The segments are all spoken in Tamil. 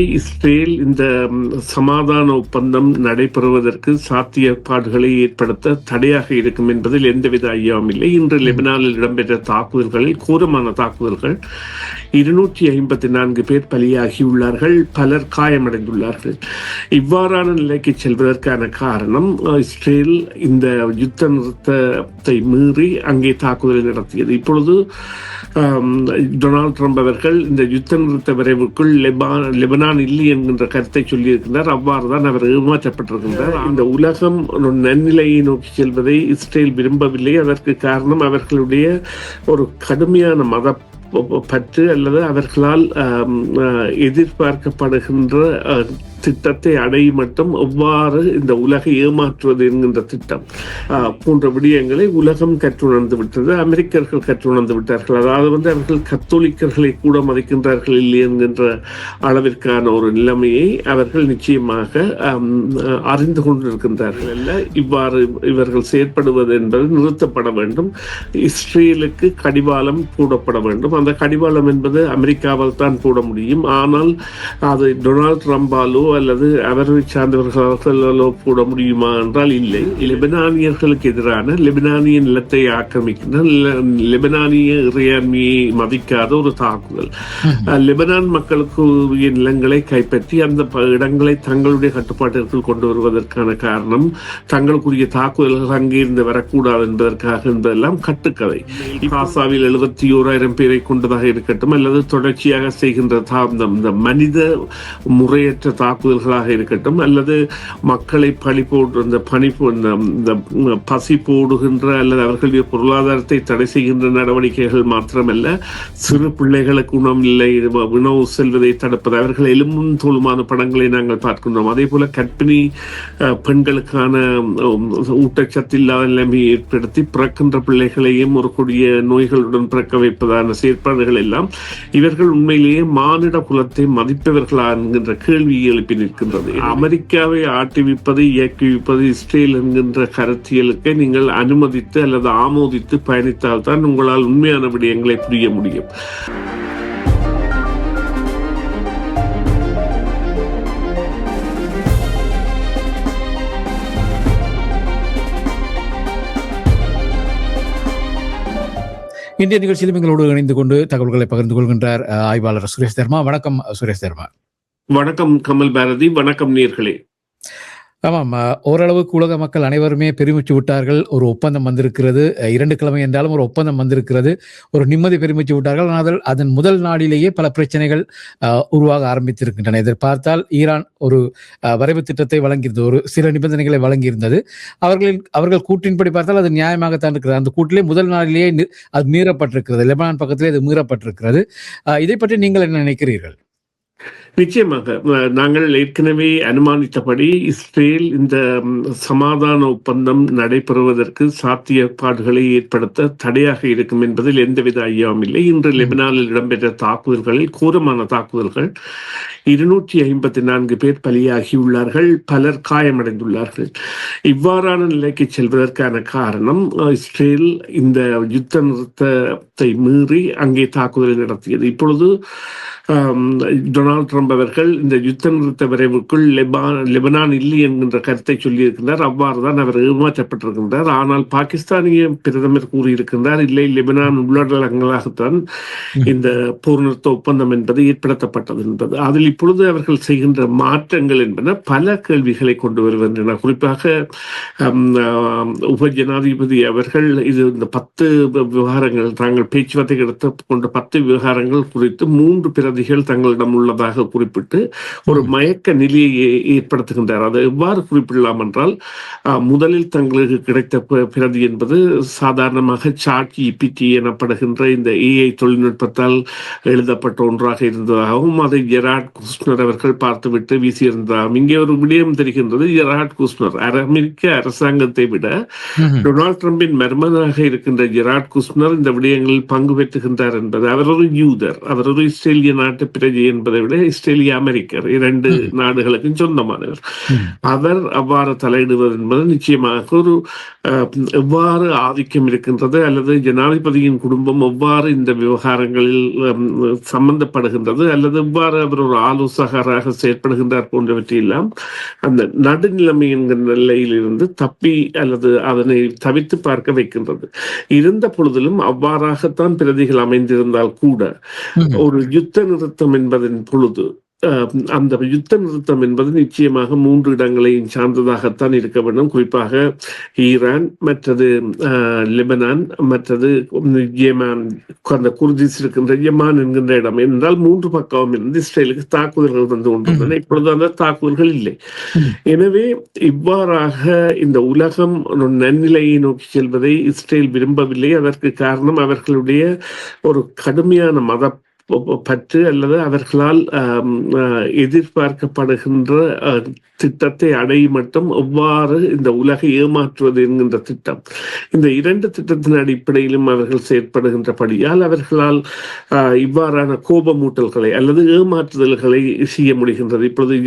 இஸ்ரேல் இந்த சமாதான ஒப்பந்தம் நடைபெறுவதற்கு சாத்தியப்பாடுகளை ஏற்படுத்த தடையாக இருக்கும் என்பதில் எந்தவித ஐயமும் இல்லை. இன்று லெபனானில் இடம்பெற்ற தாக்குதல்களில் கோரமான தாக்குதல்கள் 254 பேர் பலியாகியுள்ளார்கள், பலர் காயமடைந்துள்ளார்கள். இவ்வாறான நிலைக்கு செல்வதற்கான காரணம் இஸ்ரேல் இந்த யுத்த நிறுத்தத்தை மீறி அங்கே தாக்குதலை நடத்தியது. இப்பொழுது டொனால்ட் ட்ரம்ப் அவர்கள் இந்த யுத்த நிறுத்த விரைவுக்குள் லெபனான் இல்லை என்கின்ற கருத்தை சொல்லியிருக்கிறார். அவ்வாறுதான் அவர் ஏமாற்றப்பட்டிருக்கின்றார். இந்த உலகம் ஒரு நன்னிலையை நோக்கி செல்வதை இஸ்ரேல் விரும்பவில்லை. அதற்கு காரணம் அவர்களுடைய ஒரு கடுமையான மத பற்று அல்லது அவர்களால் எதிர்பார்க்கப்படுகின்ற திட்டத்தை அடையும் மட்டும் எவ்வாறு இந்த உலகை ஏமாற்றுவது என்கின்ற திட்டம் போன்ற விடயங்களை உலகம் கற்றுணர்ந்து விட்டது. அமெரிக்கர்கள் கற்றுணர்ந்து விட்டார்கள். அதாவது அவர்கள் கத்தோலிக்கர்களை கூட மதிக்கின்றார்கள் இல்லை என்கின்ற அளவிற்கான ஒரு நிலைமையை அவர்கள் நிச்சயமாக அறிந்து கொண்டிருக்கின்றார்கள். அல்ல, இவ்வாறு இவர்கள் செயற்படுவது என்பது நிறுத்தப்பட வேண்டும். இஸ்ரேலுக்கு கடிவாளம் போடப்பட வேண்டும். அந்த கடிவாளம் என்பது அமெரிக்காவால் தான் போட முடியும். ஆனால் அது டொனால்ட் ட்ரம்பாலோ அல்லது அவரை சார்ந்தவர்களோ போட முடியுமா என்றால் இல்லை. லெபனானியர்களுக்கு எதிரான லெபனானிய நிலத்தை ஆக்கிரமிக்கின்ற லெபனானிய இறையாண்மையை மதிக்காத ஒரு தாக்குதல், லெபனான் மக்களுக்கு நிலங்களை கைப்பற்றி அந்த இடங்களை தங்களுடைய கட்டுப்பாட்டிற்குள் கொண்டு வருவதற்கான காரணம் தங்களுக்குரிய தாக்குதல்கள் அங்கிருந்து வரக்கூடாது என்பதற்காக என்பதெல்லாம் கட்டுக்கதை. காசாவில் 71,000 பேரை கொண்டதாக இருக்கட்டும் அல்லது தொடர்ச்சியாக செய்கின்ற இந்த மனித முறையற்ற தாக்குதல்களாக இருக்கட்டும் அல்லது மக்களை பசி போடுகின்ற அல்லது அவர்களுடைய பொருளாதாரத்தை தடை செய்கின்ற நடவடிக்கைகள் மாத்திரமல்ல, சிறு பிள்ளைகளுக்கு உணவு செல்வதை தடுப்பது, அவர்கள் எலும்பும் தோலுமான படங்களை நாங்கள் பார்க்கின்றோம். அதே போல கர்ப்பிணி பெண்களுக்கான ஊட்டச்சத்து இல்லாத நிலைமையை ஏற்படுத்தி பிறக்கின்ற பிள்ளைகளையும் ஒரு கொடிய நோய்களுடன் பிறக்க வைப்பதான செயற்பாடுகள் எல்லாம் இவர்கள் உண்மையிலேயே மானிட குலத்தை மதிப்பவர்களா என்கின்ற கேள்வியை எழுப்பி நிற்கின்றது. அமெரிக்காவை ஆட்டிவிப்பது இயக்குவிப்பது இஸ்ரேல் என்கின்ற கருத்தியலுக்கு நீங்கள் அனுமதித்து அல்லது ஆமோதித்து பயணித்தால் தான் உங்களால் உண்மையான விடயங்களை புரிய முடியும். இந்திய நிகழ்ச்சியிலும் எங்களோடு இணைந்து கொண்டு தகவல்களை பகிர்ந்து கொள்கின்றார் ஆய்வாளர் சுரேஷ் தர்மா. வணக்கம் சுரேஷ் தர்மா. வணக்கம் கமல் பாரதி. வணக்கம் நேயர்களே. ஆமாம், ஓரளவுக்கு உலக மக்கள் அனைவருமே பெருமிச்சு விட்டார்கள். ஒரு ஒப்பந்தம் வந்திருக்கிறது, 2 கிழமை என்றாலும் ஒரு ஒப்பந்தம் வந்திருக்கிறது, ஒரு நிம்மதி பெருமிச்சு விட்டார்கள். ஆனால் அதன் முதல் நாளிலேயே பல பிரச்சனைகள் உருவாக ஆரம்பித்திருக்கின்றன. இதை பார்த்தால் ஈரான் ஒரு வரைவு திட்டத்தை வழங்கியிருந்தது, ஒரு சில நிபந்தனைகளை வழங்கியிருந்தது. அவர்கள் கூற்றின்படி பார்த்தால் அது நியாயமாகத்தான் இருக்கிறது. அந்த கூட்டிலே முதல் நாளிலேயே அது மீறப்பட்டிருக்கிறது. லெபனான் பக்கத்திலே அது மீறப்பட்டிருக்கிறது. இதை பற்றி நீங்கள் என்ன நினைக்கிறீர்கள்? நிச்சயமாக நாங்கள் ஏற்கனவே அனுமானித்தபடி இஸ்ரேல் இந்த சமாதான ஒப்பந்தம் நடைபெறுவதற்கு சாத்தியப்பாடுகளை ஏற்படுத்த தடையாக இருக்கும் என்பதில் எந்தவித ஐயமும் இல்லை. இன்று லெபனானில் இடம்பெற்ற தாக்குதல்களில் கோரமான தாக்குதல்கள் 254 பேர் பலியாகியுள்ளார்கள், பலர் காயமடைந்துள்ளார்கள். இவ்வாறான நிலைக்கு செல்வதற்கான காரணம் இஸ்ரேல் இந்த யுத்த நிறுத்தத்தை மீறி அங்கே தாக்குதலை நடத்தியது. இப்பொழுது டொனால்ட் ட்ரம்ப் அவர்கள் இந்த யுத்த நிறுத்த விரைவுக்குள் லெபனான் இல்லை என்கின்ற கருத்தை சொல்லியிருக்கிறார். அவ்வாறுதான் அவர் ஏமாற்றப்பட்டிருக்கின்றார். ஆனால் பாகிஸ்தானிய பிரதமர் கூறியிருக்கின்றார், இல்லை, லெபனான் உள்ளடங்களாகத்தான் இந்த போர் நிறுத்த ஒப்பந்தம் என்பது ஏற்படுத்தப்பட்டது என்பது. அதில் இப்பொழுது அவர்கள் செய்கின்ற மாற்றங்கள் என்பன பல கேள்விகளை கொண்டு வருகின்றன. குறிப்பாக உப ஜனாதிபதி அவர்கள் இந்த 10 விவகாரங்கள் தாங்கள் பேச்சுவார்த்தை எடுத்துக் கொண்ட 10 விவகாரங்கள் குறித்து 3 பிரதிகள் தங்களிடம் உள்ளதாக குறிப்பிட்டு ஒரு மயக்க நிலையை ஏற்படுத்துகின்றார். அதை எவ்வாறு குறிப்பிடலாம் என்றால், முதலில் தங்களுக்கு கிடைத்த பிரதி என்பது சாதாரணமாக ChatGPT எனப்படுகின்ற இந்த AI தொழில்நுட்பத்தால் எழுதப்பட்ட ஒன்றாக இருந்ததாகவும் அதை ஜெராட் குஷ்னர் அவர்கள் பார்த்துவிட்டு வீசியிருந்தாலும், இங்கே ஒரு விடயம் தெரிகின்றது. ஜெராட் குஷ்னர் அமெரிக்க அரசாங்கத்தை விட டொனால்ட் ட்ரம்பின் மருமகனாக இருக்கின்ற ஜெராட் குஷ்னர் இந்த விடயங்களில் பங்கு பெற்றுகின்றார் என்பது. அவர் ஒரு யூதர், அவர் ஒரு இஸ்ரேலியன் நாட்டு பிரஜை என்பதை விட இஸ்ரேலிய அமெரிக்கர், இரண்டு நாடுகளுக்கும் சொந்தமானவர். அவர் அவ்வாறு தலையிடுவது என்பது நிச்சயமாக ஒரு எவ்வாறு ஆதிக்கம் இருக்கின்றது அல்லது ஜனாதிபதியின் குடும்பம் எவ்வாறு இந்த விவகாரங்களில் சம்பந்தப்படுகின்றது அல்லது எவ்வாறு அவர் ஒரு ஆலோசகராக செயற்படுகின்றார் போன்றவற்றையெல்லாம் அந்த நடுநிலைமை என்கிற நிலையிலிருந்து தப்பி அல்லது அதனை தவிர்த்து பார்க்க வைக்கின்றது. இருந்த பொழுதிலும் அவ்வாறாகத்தான் பிரதிகள் அமைந்திருந்தால் கூட ஒரு யுத்த நிறுத்தம் என்பதன் பொழுது அந்த யுத்த நிறுத்தம் என்பது நிச்சயமாக 3 இடங்களையும் சார்ந்ததாகத்தான் இருக்க வேண்டும். குறிப்பாக ஈரான், மற்றது லெபனான், மற்றது யெமன், அந்த குர்திஸ் இருக்கின்ற யெமன் என்கின்ற இடம். என்றால் 3 பக்கமும் இருந்து இஸ்ரேலுக்கு தாக்குதல்கள் வந்து கொண்டிருந்தன. இப்பொழுது அந்த தாக்குதல்கள் இல்லை. எனவே இவ்வாறாக இந்த உலகம் நன்னிலையை நோக்கி செல்வதை இஸ்ரேல் விரும்பவில்லை. அதற்கு காரணம் அவர்களுடைய ஒரு கடுமையான மத பற்று அல்லது அவர்களால் எதிர்பார்க்கப்படுகின்ற திட்டத்தை அடையும் மட்டும் எவ்வாறு இந்த உலகை ஏமாற்றுவது என்கின்ற திட்டம். இந்த 2 திட்டத்தின் அடிப்படையிலும் அவர்கள் செயற்படுகின்றபடியால் அவர்களால் இவ்வாறான கோபமூட்டல்களை அல்லது ஏமாற்றுதல்களை செய்ய முடிகின்றது. இப்பொழுது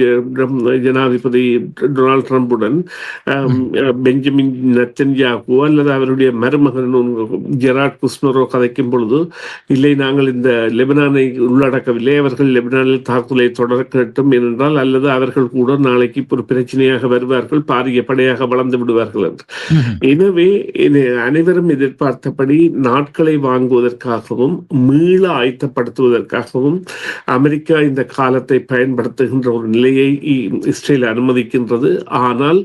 ஜனாதிபதி டொனால்ட் ட்ரம்புடன் பெஞ்சமின் நெத்தன்யாகு அல்லது அவருடைய மருமகன் ஜெராட் குஷ்னரோ கதைக்கும் பொழுது, இல்லை நாங்கள் இந்த லெபனானை உள்ளடக்கவில்லை, அவர்கள் லெபனானில் தாக்குதலை தொடரட்டும் என்றால், அல்லது அவர்கள் கூட நாளைக்கு ஒரு பிரச்சனையாக வருவார்கள், பாரிய படையாக வளர்ந்து விடுவார்கள் என்று. எனவே அனைவரும் எதிர்பார்த்தபடி நாட்களை வாங்குவதற்காகவும் மீள ஆயத்தப்படுத்துவதற்காகவும் அமெரிக்கா இந்த காலத்தை பயன்படுத்துகின்ற ஒரு நிலையை இஸ்ரேல் அனுமதிக்கின்றது. ஆனால்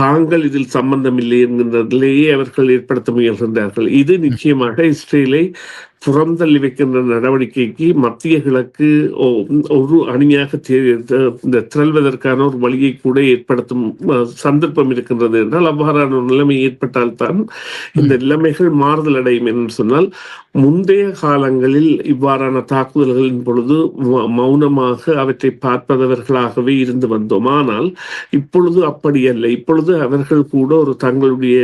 தாங்கள் இதில் சம்பந்தம் இல்லை என்கின்ற நிலையை அவர்கள் ஏற்படுத்த முயல்கின்றார்கள். இது நிச்சயமாக இஸ்ரேலை புறந்தள்ளி வைக்கின்ற நடவடிக்கைக்கு மத்திய கிழக்கு ஒரு அணியாக திரள்வதற்கான ஒரு வழியை கூட ஏற்படுத்தும் சந்தர்ப்பம் இருக்கின்றது என்றால், அவ்வாறான ஒரு நிலைமை ஏற்பட்டால்தான் இந்த நிலைமைகள் மாறுதல் அடையும் என்று சொன்னால், முந்தைய காலங்களில் இவ்வாறான தாக்குதல்களின் பொழுது மௌனமாக அவற்றை பார்ப்பதவர்களாகவே இருந்து வந்தோம். ஆனால் இப்பொழுது அப்படி அல்ல. இப்பொழுது அவர்கள் கூட ஒரு தங்களுடைய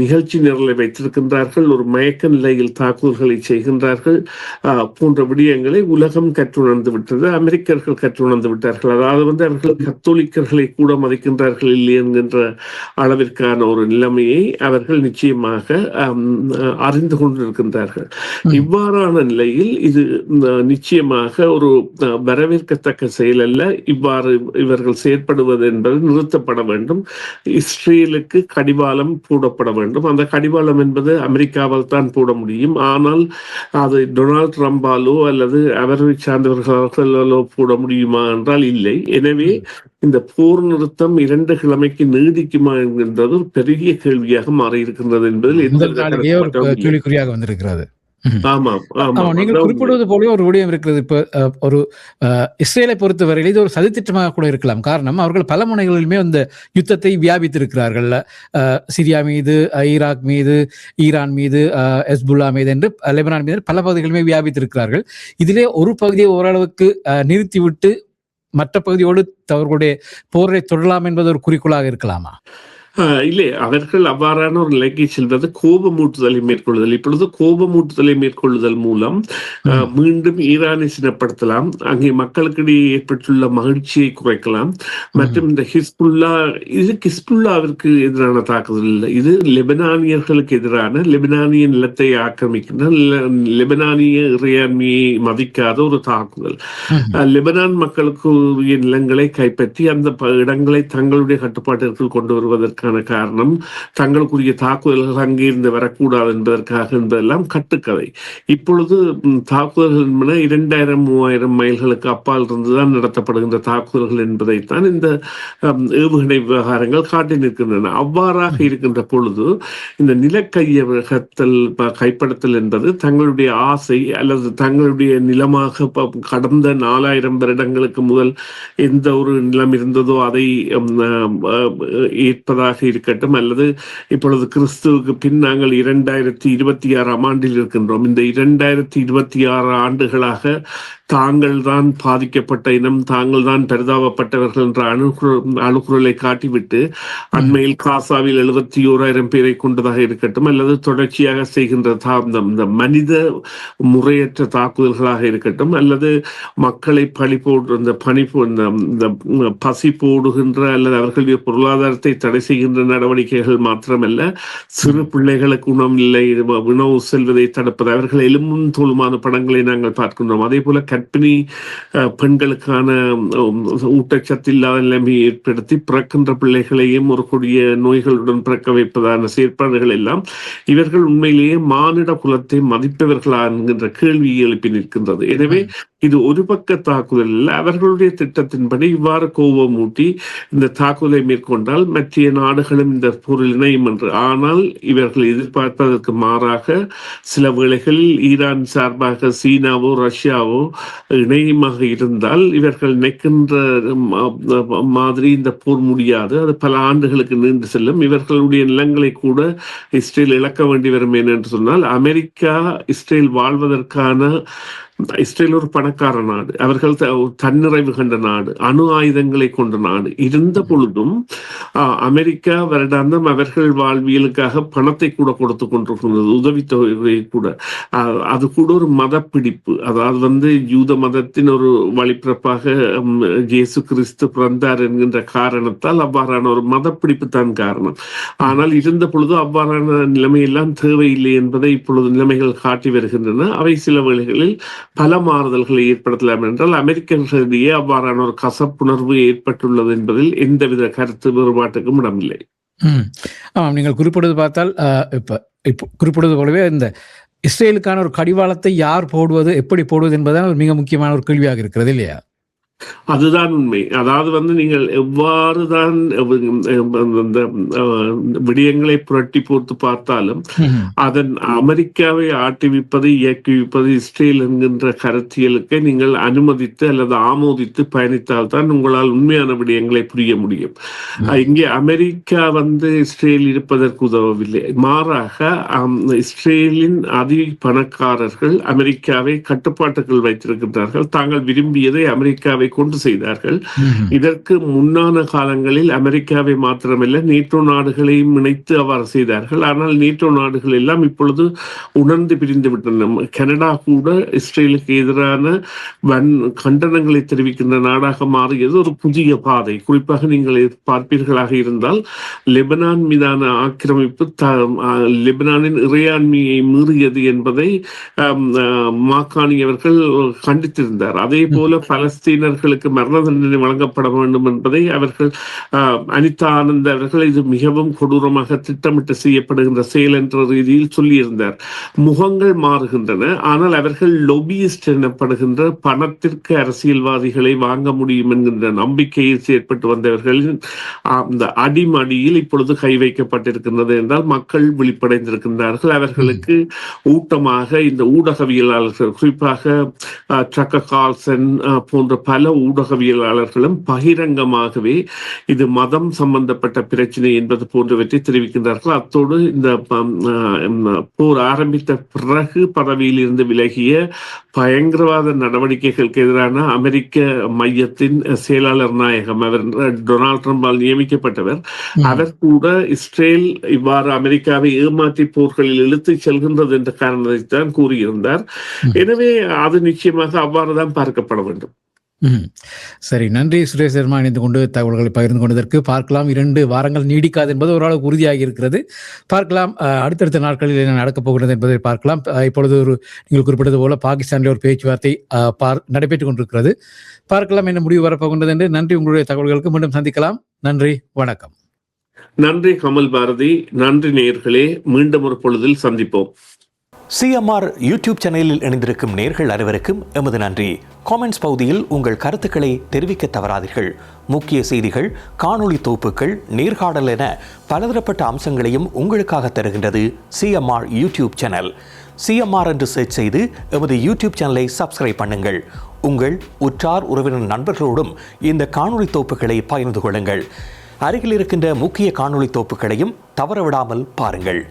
நிகழ்ச்சி நிரலை வைத்திருக்கின்றார்கள், ஒரு மயக்க நிலையில் தாக்குதல்களை செய்கின்றார்கள் போன்ற விடயங்களை உலகம் கற்றுணர்ந்து விட்டது. அமெரிக்கர்கள் கற்றுணர்ந்து விட்டார்கள். அதாவது அவர்கள் கத்தோலிக்கர்களை கூட மதிக்கின்றார்கள் இல்லை என்கின்ற அளவிற்கான ஒரு நிலைமையை அவர்கள் நிச்சயமாக அறிந்து கொண்டிருக்கின்றார்கள். இவ்வாறான நிலையில் இது நிச்சயமாக ஒரு வரவேற்கத்தக்க செயல் அல்ல. இவ்வாறு இவர்கள் செயற்படுவது என்பது நிறுத்தப்பட வேண்டும். இஸ்ரேலுக்கு கடிவாளம் போடப்பட வேண்டும். அந்த கடிவாளம் என்பது அமெரிக்காவால் தான் போட முடியும். ஆனால் அது டொனால்ட் ட்ரம்பாலோ அல்லது அவரை சார்ந்தவர்களாலோ போட முடியுமா என்றால் இல்லை. எனவே இந்த போர் நிறுத்தம் 2 கிழமைக்கு நீடிக்குமா என்கின்றது ஒரு பெரிய கேள்வியாக மாறியிருக்கின்றது என்பதில் கேள்விக்குறியாக வந்திருக்கிறது. நீங்கள் குறிப்பிடுவது போல ஒரு விடயம் இருக்கிறது. இப்ப ஒரு இஸ்ரேலை பொறுத்தவரையில் இது ஒரு சதித்திட்டமாக கூட இருக்கலாம். காரணம், அவர்கள் பல முனைகளிலுமே அந்த யுத்தத்தை வியாபித்திருக்கிறார்கள். சிரியா மீது, ஈராக் மீது, ஈரான் மீது, ஹெஸ்புல்லா மீது என்று லெபனான் மீது பல பகுதிகளுமே வியாபித்திருக்கிறார்கள். இதிலே ஒரு பகுதியை ஓரளவுக்கு நிறுத்திவிட்டு மற்ற பகுதியோடு அவர்களுடைய போரை தொடரலாம் என்பது ஒரு குறிக்கோளாக இருக்கலாமா? இல்லை, அவர்கள் அவ்வாறான ஒரு நிலைக்கு செல்வது கோபமூட்டுதலை மேற்கொள்ளுதல். இப்பொழுது கோபமூட்டுதலை மேற்கொள்ளுதல் மூலம் மீண்டும் ஈரானை சினப்படுத்தலாம், அங்கே மக்களுக்கிடையே ஏற்பட்டுள்ள மகிழ்ச்சியை குறைக்கலாம். மற்றும் இந்த ஹிஸ்புல்லாவிற்கு எதிரான தாக்குதல் இல்லை, இது லெபனானியர்களுக்கு எதிரான, லெபனானிய நிலத்தை ஆக்கிரமிக்கின்ற, லெபனானிய இறையாண்மையை மதிக்காத ஒரு தாக்குதல். லெபனான் மக்களுக்கு உரிய நிலங்களை கைப்பற்றி அந்த இடங்களை தங்களுடைய கட்டுப்பாட்டிற்குள் கொண்டு வருவதற்கு காரணம் தங்களுக்குரிய தாக்குதல்கள் அங்கிருந்து வரக்கூடாது என்பதற்காக என்பதெல்லாம் கட்டுக்கதை. இப்பொழுது தாக்குதல்கள் என்பன 2000-3000 மைல்களுக்கு அப்பால் இருந்துதான் நடத்தப்படுகின்ற தாக்குதல்கள் என்பதைத்தான் இந்த ஏவுகணை விவகாரங்கள் காட்டி நிற்கின்றன. அவ்வாறாக இருக்கின்ற பொழுது இந்த கைப்படுத்தல் என்பது தங்களுடைய ஆசை அல்லது தங்களுடைய நிலமாக கடந்த 4000 வருடங்களுக்கு முதல் எந்த ஒரு நிலம் இருந்ததோ அதை ஏற்பதாக இருக்கட்டும், அல்லது இப்பொழுது கிறிஸ்துவுக்கு பின் நாங்கள் 2026 ஆண்டில் இருக்கின்றோம். இந்த 2026 ஆண்டுகளாக தாங்கள் தான் பாதிக்கப்பட்ட இனம், தாங்கள் தான் பரிதாபப்பட்டவர்கள் என்ற அணுகுரலை காட்டிவிட்டு அண்மையில் காசாவில் 71,000 பேரை கொண்டதாக இருக்கட்டும், அல்லது தொடர்ச்சியாக செய்கின்ற இந்த மனித முறையற்ற தாக்குதல்களாக இருக்கட்டும், அல்லது மக்களை இந்த பசி போடுகின்ற அல்லது அவர்களுடைய பொருளாதாரத்தை தடை செய்கின்ற நடவடிக்கைகள் மாத்திரமல்ல, சிறு பிள்ளைகளுக்கு உணவு செல்வதை தடுப்பது, அவர்கள் எலும்பும் தோலுமான படங்களை நாங்கள் பார்க்கின்றோம். அதே போல கர்ப்பிணி பெண்களுக்கான ஊட்டச்சத்து இல்லாத நிலைமையை ஏற்படுத்தி பிறக்கின்ற பிள்ளைகளையும் ஒரு கொடிய நோய்களுடன் பிறக்க வைப்பதான செயற்பாடுகள் எல்லாம் இவர்கள் உண்மையிலேயே மானிட குலத்தை மதிப்பவர்களா என்கின்ற கேள்வியை எழுப்பி நிற்கின்றது. எனவே இது ஒரு பக்க தாக்குதல் இல்லை. அவர்களுடைய திட்டத்தின்படி இவ்வாறு கோபமூட்டி இந்த தாக்குதலை மேற்கொண்டால் மற்ற நாடுகளும் இந்த போரில் இணையும் என்று. ஆனால் இவர்கள் எதிர்பார்ப்பதற்கு மாறாக சில வேளைகளில் ஈரான் சார்பாக சீனாவோ ரஷ்யாவோ இணையமாக இருந்தால் இவர்கள் நினைக்கின்ற மாதிரி இந்த போர் முடியாது. அது பல ஆண்டுகளுக்கு நீண்டு செல்லும். இவர்களுடைய நிலங்களை கூட இஸ்ரேல் இழக்க வேண்டி வரும். என்று சொன்னால் அமெரிக்கா இஸ்ரேல் வாழ்வதற்கான இஸ்ரேல் ஒரு பணக்கார நாடு, அவர்கள் தன்னிறைவு கண்ட நாடு, அணு ஆயுதங்களை கொண்ட நாடு இருந்த பொழுதும் அமெரிக்கா வருடாந்தம் அவர்கள் வாழ்வியலுக்காக பணத்தை கூட கொடுத்து கொண்டிருக்கிறது, உதவித்தொகை கூட. அது கூட ஒரு மத பிடிப்பு, அதாவது யூத மதத்தின் ஒரு வழிபிறப்பாக இயேசு கிறிஸ்து பிறந்தார் என்கின்ற காரணத்தால் அவ்வாறான ஒரு மத பிடிப்பு தான் காரணம். ஆனால் இருந்த பொழுது அவ்வாறான நிலைமையெல்லாம் தேவையில்லை என்பதை இப்பொழுது நிலைமைகள் காட்டி வருகின்றன. அவை சில வேளைகளில் பல மாறுதல்களை ஏற்படுத்தலாம் என்றால் அமெரிக்கர்களிடையே அவ்வாறான ஒரு கசப்புணர்வு ஏற்பட்டுள்ளது என்பதில் எந்தவித கருத்து வேறுபாட்டுக்கும் இடமில்லை. ஆமாம், நீங்கள் குறிப்பிடுவது பார்த்தால் இப்போ குறிப்பிடுவது போலவே இந்த இஸ்ரேலுக்கான ஒரு கடிவாளத்தை யார் போடுவது, எப்படி போடுவது என்பதுதான் ஒரு மிக முக்கியமான ஒரு கேள்வியாக இருக்கிறது இல்லையா? அதுதான் உண்மை. அதாவது நீங்கள் எவ்வாறு தான் விடயங்களை புரட்டி போட்டு பார்த்தாலும் அதன் அமெரிக்காவை ஆட்டிவிப்பது இயக்குவிப்பது இஸ்ரேல் என்கின்ற கருத்தியலுக்கு நீங்கள் அனுமதித்து அல்லது ஆமோதித்து பயணித்தால் தான் உங்களால் உண்மையான விடயங்களை புரிய முடியும். இங்கே அமெரிக்கா இஸ்ரேல் இருப்பதற்கு உதவவில்லை. மாறாக இஸ்ரேலின் பணக்காரர்கள் அமெரிக்காவை கட்டுப்பாட்டுக்குள் வைத்திருக்கின்றார்கள். தாங்கள் விரும்பியதை அமெரிக்காவை கொண்டு செய்தார்கள். இதற்கு முன்னான காலங்களில் அமெரிக்காவை மாத்திரமல்ல நேட்டோ நாடுகளையும் இணைத்து அவ்வாறு செய்தார்கள். ஆனால் நேட்டோ நாடுகள் எல்லாம் இப்பொழுது உணர்ந்து பிரிந்து விட்டன. கனடா கூட இஸ்ரேலுக்கு எதிரான கண்டனங்களை தெரிவிக்கின்ற நாடாக மாறியது ஒரு புதிய பாதை. குறிப்பாக நீங்கள் பார்ப்பீர்களாக இருந்தால் லெபனான் மீதான ஆக்கிரமிப்பு லெபனானின் இறையாண்மையை மீறியது என்பதை மாக்கானி அவர்கள் கண்டித்திருந்தார். அதே போல பலஸ்தீனர்களுக்கு மரண தண்டனை வழங்கப்பட வேண்டும் என்பதை அவர்கள் அனிதா ஆனந்த் அவர்கள் இது மிகவும் கொடூரமாக திட்டமிட்டு செய்யப்படுகின்ற செயல் என்ற ரீதியில் சொல்லியிருந்தார். முகங்கள் மாறுகின்றன, ஆனால் அவர்கள் லொபியிஸ்ட் எனப்படுகின்ற பணத்திற்கு அரசியல்வாதிகளை வாங்க முடியும் என்கின்ற நம்பிக்கையில் செயற்பட்டு வந்தவர்களின் அந்த அடிமடியில் இப்பொழுது கை வைக்கப்பட்டிருக்கின்றது என்றால் மக்கள் விழிப்படைந்திருக்கின்றார்கள். அவர்களுக்கு ஊட்டமாக இந்த ஊடகவியலாளர்கள், குறிப்பாக ட்ரக்கர் கால்சன் போன்ற பல ஊடகவியலாளர்களும் பகிரங்கமாகவே இது மதம் சம்பந்தப்பட்ட பிரச்சனை என்பது போன்றவற்றை தெரிவிக்கின்றார்கள். அத்தோடு இந்த போர் ஆரம்பித்த பிறகு பதவியில் இருந்து விலகிய பயங்கரவாத நடவடிக்கைகளுக்கு எதிரான அமெரிக்க மையத்தின் செயலாளர் நாயகம், அவர் டொனால்ட் ட்ரம்பால் நியமிக்கப்பட்டவர், அவர் கூட இஸ்ரேல் இவ்வாறு அமெரிக்காவை ஏமாற்றி போர்களில் இழுத்து செல்கின்றது என்ற காரணத்தை தான் கூறியிருந்தார். எனவே அது நிச்சயமாக அவ்வாறுதான் பார்க்கப்பட வேண்டும். சரி, நன்றி சுரேஷ் சர்மா இணைந்து கொண்டு தகவல்களை பகிர்ந்து கொண்டதற்கு. பார்க்கலாம், 2 வாரங்கள் நீடிக்காது என்பது ஓரளவுக்கு உறுதியாகி இருக்கிறது. பார்க்கலாம் அடுத்தடுத்த நாட்களில் என்ன நடக்கப் போகிறது என்பதை பார்க்கலாம். இப்பொழுது நீங்கள் குறிப்பிட்டது போல பாகிஸ்தானில் ஒரு பேச்சுவார்த்தை நடைபெற்றுக் கொண்டிருக்கிறது. பார்க்கலாம் என்ன முடிவு வரப்போகின்றது என்று. நன்றி, உங்களுடைய தகவல்களுக்கு மீண்டும் சந்திக்கலாம். நன்றி, வணக்கம். நன்றி கமல் பாரதி. நன்றி நேயர்களே, மீண்டும் ஒரு பொழுதில் சந்திப்போம். சிஎம்ஆர் யூடியூப் சேனலில் இணைந்திருக்கும் நேயர்கள் அனைவருக்கும் எமது நன்றி. காமெண்ட்ஸ் பகுதியில் உங்கள் கருத்துக்களை தெரிவிக்க தவறாதீர்கள். முக்கிய செய்திகள், காணொளி தொகுப்புகள், நேர்காணல் என பலதரப்பட்ட அம்சங்களையும் உங்களுக்காக தருகின்றது சிஎம்ஆர் யூடியூப் சேனல். சிஎம்ஆர் என்று சர்ச் செய்து எமது யூடியூப் சேனலை சப்ஸ்கிரைப் பண்ணுங்கள். உங்கள் உற்றார் உறவினர் நண்பர்களோடும் இந்த காணொளி தொகுப்புகளை பகிர்ந்து கொள்ளுங்கள். அருகில் இருக்கின்ற முக்கிய காணொளி தொகுப்புகளையும் தவறவிடாமல் பாருங்கள்.